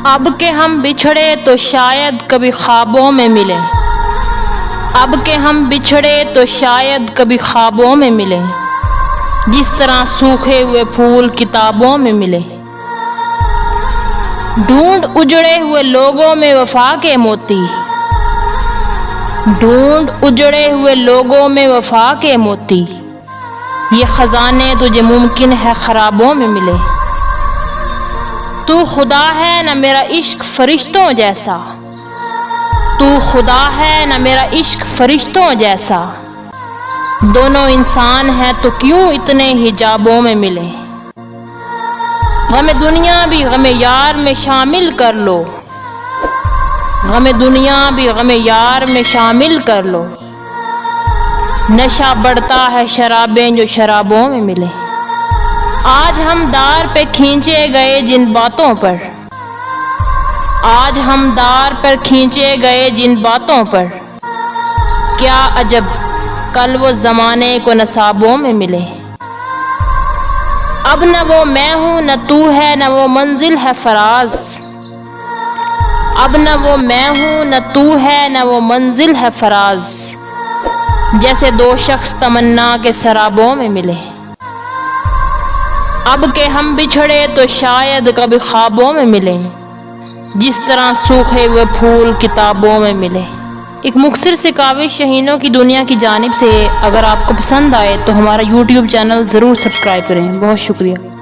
اب کہ ہم بچھڑے تو شاید کبھی خوابوں میں ملیں، اب کہ ہم بچھڑے تو شاید کبھی خوابوں میں ملیں، جس طرح سوکھے ہوئے پھول کتابوں میں ملے۔ ڈھونڈ اجڑے ہوئے لوگوں میں وفا کے موتی، ڈھونڈ اجڑے ہوئے لوگوں میں وفا کے موتی، یہ خزانے تجھے ممکن ہے خرابوں میں ملے۔ تو خدا ہے نہ میرا عشق فرشتوں جیسا، تو خدا ہے نہ میرا عشق فرشتوں جیسا، دونوں انسان ہیں تو کیوں اتنے حجابوں میں ملے۔ غم دنیا بھی غم یار میں شامل کر لو، غم دنیا بھی غم یار میں شامل کر لو، نشہ بڑھتا ہے شرابیں جو شرابوں میں ملے۔ آج ہم دار پہ کھینچے گئے جن باتوں پر، آج ہم دار پر کھینچے گئے جن باتوں پر، کیا عجب کل وہ زمانے کو نصابوں میں ملے۔ اب نہ وہ میں ہوں نہ تو ہے نہ وہ منزل ہے فراز، اب نہ وہ میں ہوں نہ تو ہے نہ وہ منزل ہے فراز، جیسے دو شخص تمنا کے سرابوں میں ملے۔ اب کہ ہم بچھڑے تو شاید کبھی خوابوں میں ملیں، جس طرح سوکھے ہوئے پھول کتابوں میں ملے۔ ایک مختصر سے کاوش شہینوں کی دنیا کی جانب سے۔ اگر آپ کو پسند آئے تو ہمارا YouTube چینل ضرور سبسکرائب کریں۔ بہت شکریہ۔